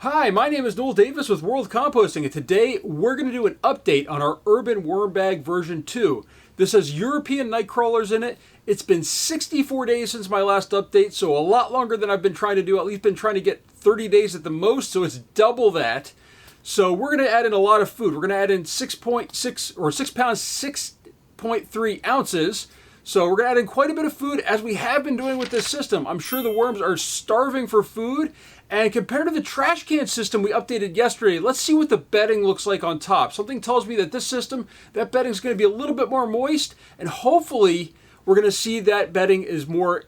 Hi, my name is Noel Davis with World Composting, and today we're going to do an update on our Urban Worm Bag version 2. This has European night crawlers in it. It's been 64 days since my last update, so a lot longer than I've been trying to do. At least been trying to get 30 days at the most, so it's double that. So we're going to add in a lot of food. We're going to add in 6.6 or 6 pounds, 6.3 ounces. So we're going to add in quite a bit of food, as we have been doing with this system. I'm sure the worms are starving for food. And compared to the trash can system we updated yesterday, let's see what the bedding looks like on top. Something tells me that this system, that bedding is going to be a little bit more moist. And hopefully we're going to see that bedding is more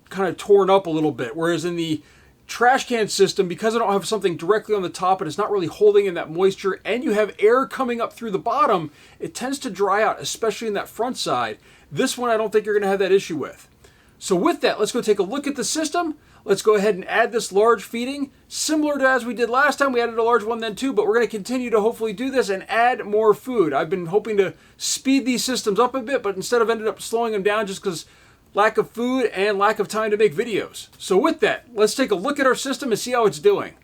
kind of torn up a little bit. Whereas in the trash can system, because I don't have something directly on the top and it's not really holding in that moisture, and you have air coming up through the bottom, it tends to dry out, especially in that front side. This one I don't think you're going to have that issue with. So with that, let's go take a look at the system. Let's go ahead and add this large feeding, similar to as we did last time. We added a large one then too, but we're going to continue to hopefully do this and add more food. I've been hoping to speed these systems up a bit, but instead I've ended up slowing them down just because lack of food and lack of time to make videos. So with that, let's take a look at our system and see how it's doing.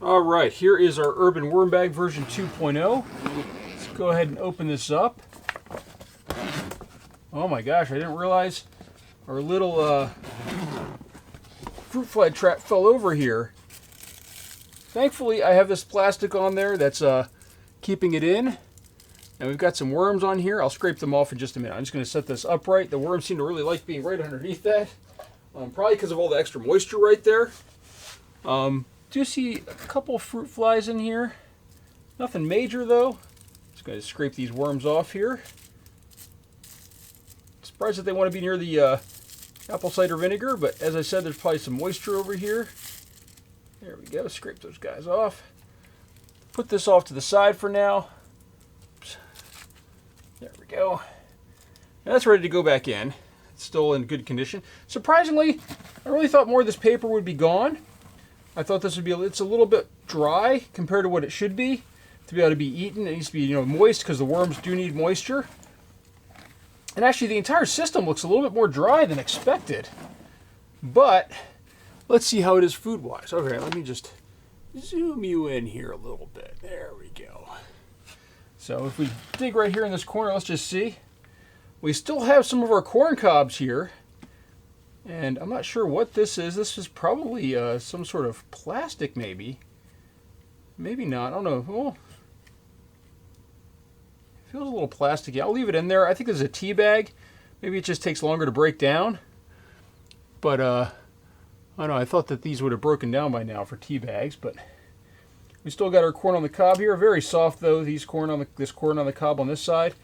All right, here is our Urban Worm Bag version 2.0. Let's go ahead and open this up. Oh my gosh, I didn't realize our little fruit fly trap fell over here. Thankfully, I have this plastic on there that's keeping it in. And we've got some worms on here. I'll scrape them off in just a minute. I'm just going to set this upright. The worms seem to really like being right underneath that. Probably because of all the extra moisture right there. Do see a couple fruit flies in here. Nothing major though. Just going to scrape these worms off here. Surprised that they want to be near the apple cider vinegar, but as I said, there's probably some moisture over here. There we go. Scrape those guys off. Put this off to the side for now. Oops. There we go. Now that's ready to go back in. It's still in good condition. Surprisingly, I really thought more of this paper would be gone. I thought this would be, it's a little bit dry compared to what it should be to be able to be eaten. It needs to be, moist because the worms do need moisture. And actually the entire system looks a little bit more dry than expected. But let's see how it is food-wise. Okay, let me just zoom you in here a little bit. There we go. So if we dig right here in this corner, let's just see. We still have some of our corn cobs here. And I'm not sure what this is. This is probably some sort of plastic maybe. Maybe not. I don't know. Oh. Feels a little plasticky. I'll leave it in there. I think this is a tea bag. Maybe it just takes longer to break down. But I don't know. I thought that these would have broken down by now for tea bags. But we still got our corn on the cob here. Very soft though. This corn on the cob on this side.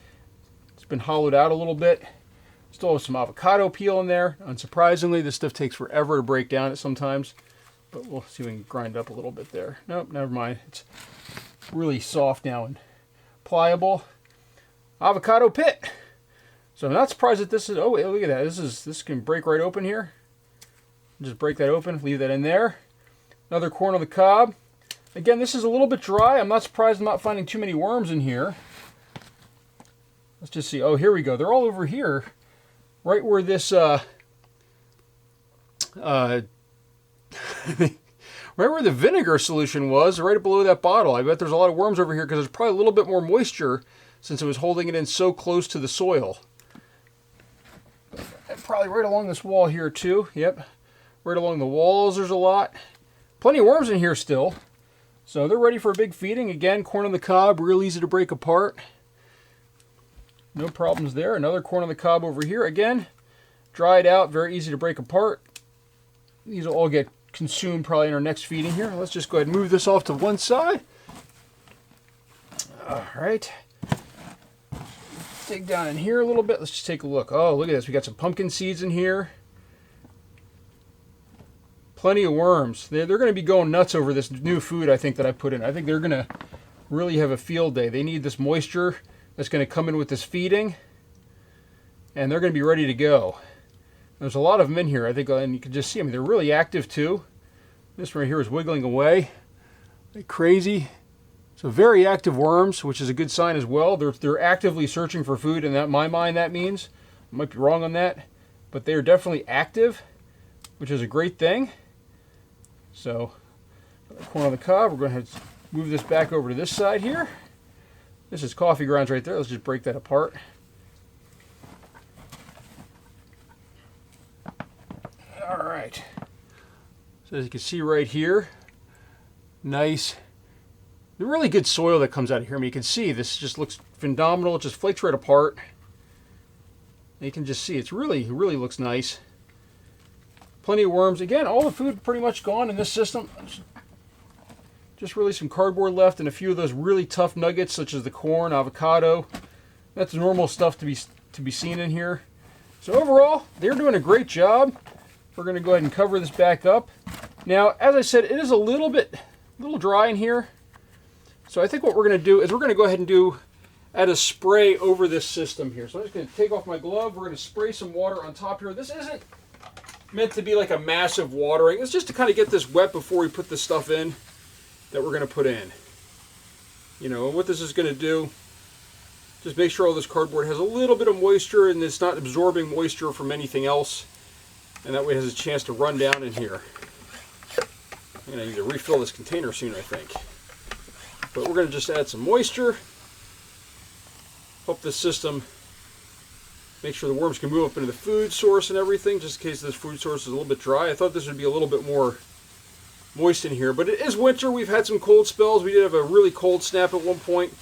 It's been hollowed out a little bit. Still have some avocado peel in there. Unsurprisingly, this stuff takes forever to break down at sometimes. But we'll see if we can grind up a little bit there. Nope, never mind. It's really soft now and pliable. Avocado pit. So I'm not surprised that this is, oh wait, look at that. This can break right open here. Just break that open, leave that in there. Another corn on the cob. Again, this is a little bit dry. I'm not surprised I'm not finding too many worms in here. Let's just see. Oh, here we go. They're all over here. Right where this right where the vinegar solution was, right below that bottle. I bet there's a lot of worms over here because there's probably a little bit more moisture since it was holding it in so close to the soil. And probably right along this wall here too. Yep. Right along the walls there's a lot. Plenty of worms in here still. So they're ready for a big feeding. Again, corn on the cob, real easy to break apart. No problems there. Another corn on the cob over here. Again, dried out, very easy to break apart. These will all get consumed probably in our next feeding here. Let's just go ahead and move this off to one side. All right. Dig down in here a little bit. Let's just take a look. Oh, look at this. We got some pumpkin seeds in here. Plenty of worms. They're going to be going nuts over this new food I think that I put in. I think they're going to really have a field day. They need this moisture that's going to come in with this feeding. And they're going to be ready to go. There's a lot of them in here, I think, and you can just see them. They're really active too. This one right here is wiggling away like crazy. So very active worms, which is a good sign as well. They're actively searching for food, and in my mind that means, I might be wrong on that, but they are definitely active, which is a great thing. So, the corn on the cob, we're going to move this back over to this side here. This is coffee grounds right there. Let's just break that apart. All right. So as you can see right here, nice, really good soil that comes out of here. I mean, you can see this just looks phenomenal. It just flakes right apart. And you can just see it really looks nice. Plenty of worms. Again, all the food pretty much gone in this system. Just really some cardboard left and a few of those really tough nuggets such as the corn, avocado. That's normal stuff to be seen in here. So overall, they're doing a great job. We're going to go ahead and cover this back up. Now, as I said, it is a little dry in here. So I think what we're going to do is we're going to go ahead and add a spray over this system here. So I'm just going to take off my glove. We're going to spray some water on top here. This isn't meant to be like a massive watering. It's just to kind of get this wet before we put this stuff in that we're going to put in. You know, and what this is going to do, just make sure all this cardboard has a little bit of moisture and it's not absorbing moisture from anything else. And that way it has a chance to run down in here. I'm going to need to refill this container soon, I think. But we're going to just add some moisture. Help this system make sure the worms can move up into the food source and everything, just in case this food source is a little bit dry. I thought this would be a little bit more moist in here, but it is winter. We've had some cold spells. We did have a really cold snap at one point,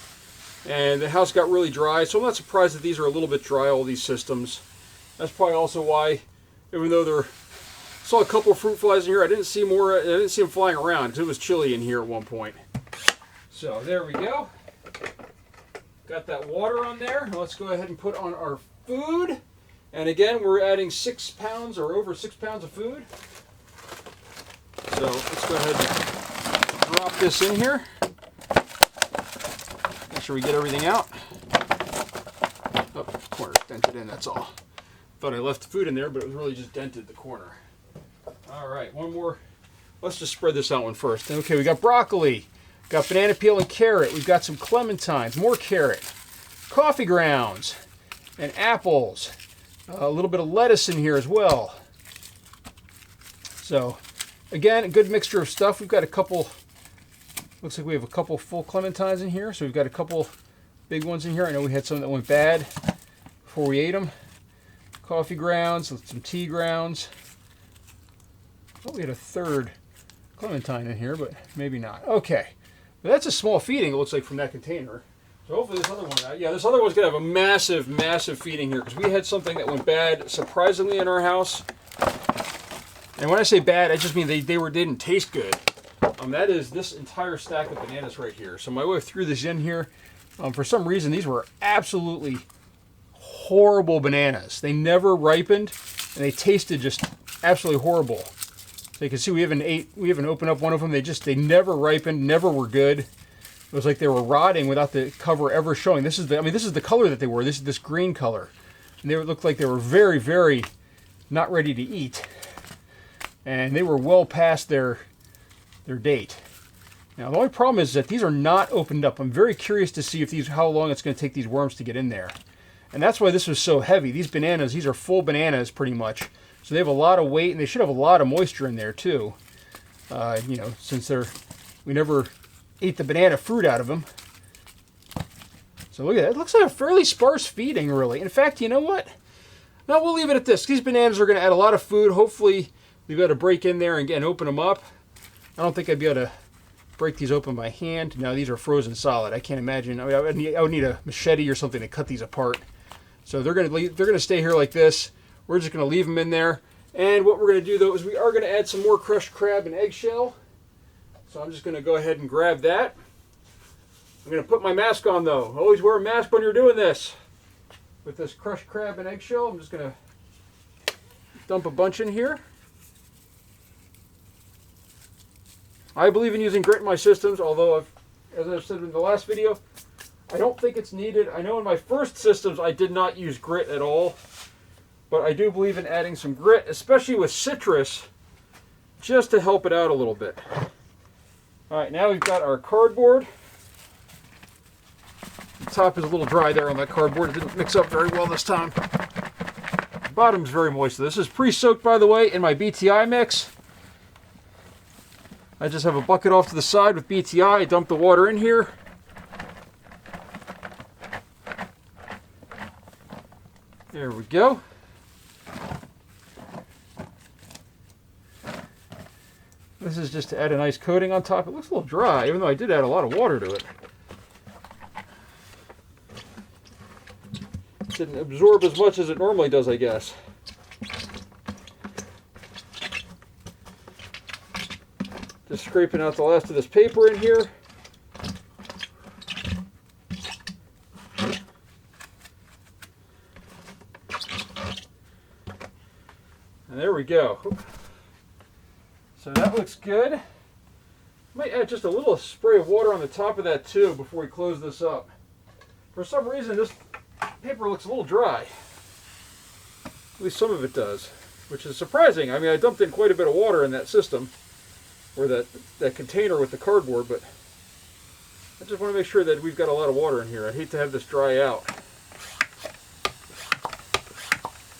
and the house got really dry, so I'm not surprised that these are a little bit dry, all these systems. That's probably also why, even though I saw a couple of fruit flies in here, I didn't see them flying around because it was chilly in here at one point. So there we go. Got that water on there. Now let's go ahead and put on our food. And again, we're adding 6 pounds or over 6 pounds of food. So let's go ahead and drop this in here. Make sure we get everything out. Oh, the corner's dented in, that's all. Thought I left the food in there, but it was really just dented the corner. All right, one more. Let's just spread this out one first. Okay, we got broccoli, got banana peel and carrot. We've got some clementines, more carrot, coffee grounds, and apples. A little bit of lettuce in here as well. So, again, a good mixture of stuff. We've got a couple, looks like we have a couple full clementines in here. So we've got a couple big ones in here. I know we had some that went bad before we ate them. Coffee grounds, some tea grounds. I thought we had a third clementine in here, but maybe not. Okay, but that's a small feeding, it looks like, from that container. So hopefully this other one, this other one's going to have a massive, massive feeding here, because we had something that went bad, surprisingly, in our house. And when I say bad, I just mean they didn't taste good. That is this entire stack of bananas right here. So my wife threw this in here. For some reason, these were absolutely horrible bananas. They never ripened, and they tasted just absolutely horrible. So you can see we haven't opened up one of them. They never ripened, never were good. It was like they were rotting without the cover ever showing. This is the color that they were. This is this green color, and they looked like they were very, very not ready to eat, and they were well past their date. Now the only problem is that these are not opened up. I'm very curious to see how long it's going to take these worms to get in there, and that's why this was so heavy. These bananas, these are full bananas pretty much. So they have a lot of weight, and they should have a lot of moisture in there too. Since we never ate the banana fruit out of them. So look at that. It looks like a fairly sparse feeding, really. In fact, you know what? No, we'll leave it at this. These bananas are going to add a lot of food. Hopefully, we'll be able to break in there and open them up. I don't think I'd be able to break these open by hand. Now, these are frozen solid. I can't imagine. I would need a machete or something to cut these apart. So they're going to stay here like this. We're just going to leave them in there. And what we're going to do, though, is we are going to add some more crushed crab and eggshell. So I'm just going to go ahead and grab that. I'm going to put my mask on, though. Always wear a mask when you're doing this. With this crushed crab and eggshell, I'm just going to dump a bunch in here. I believe in using grit in my systems, although, as I've said in the last video, I don't think it's needed. I know in my first systems I did not use grit at all. But I do believe in adding some grit, especially with citrus, just to help it out a little bit. All right, now we've got our cardboard. The top is a little dry there on that cardboard. It didn't mix up very well this time. The bottom's very moist. This is pre-soaked, by the way, in my BTI mix. I just have a bucket off to the side with BTI. I dump the water in here. There we go. This is just to add a nice coating on top. It looks a little dry, even though I did add a lot of water to it. Didn't absorb as much as it normally does, I guess. Just scraping out the last of this paper in here. And there we go. So that looks good. Might add just a little spray of water on the top of that too before we close this up. For some reason this paper looks a little dry. At least some of it does, which is surprising. I mean, I dumped in quite a bit of water in that system, or that container with the cardboard, but I just want to make sure that we've got a lot of water in here. I'd hate to have this dry out.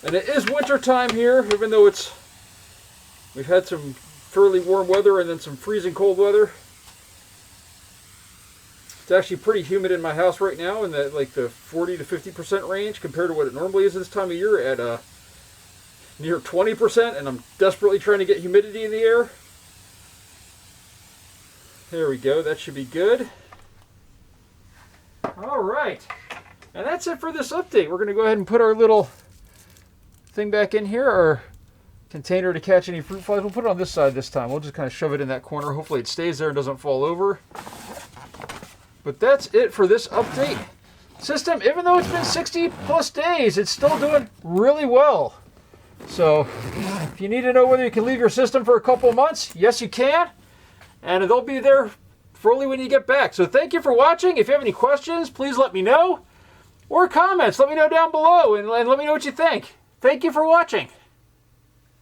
And it is winter time here, even though we've had some fairly warm weather and then some freezing cold weather. It's actually pretty humid in my house right now, in like the 40 to 50% range compared to what it normally is this time of year at near 20%, and I'm desperately trying to get humidity in the air. There we go, that should be good. All right, and that's it for this update. We're going to go ahead and put our little thing back in here, our container to catch any fruit flies. We'll put it on this side this time. We'll just kind of shove it in that corner. Hopefully it stays there and doesn't fall over. But that's it for this update. System, even though it's been 60 plus days, it's still doing really well. So if you need to know whether you can leave your system for a couple of months, yes you can. And they'll be there fully when you get back. So thank you for watching. If you have any questions, please let me know. Or comments, let me know down below and let me know what you think. Thank you for watching.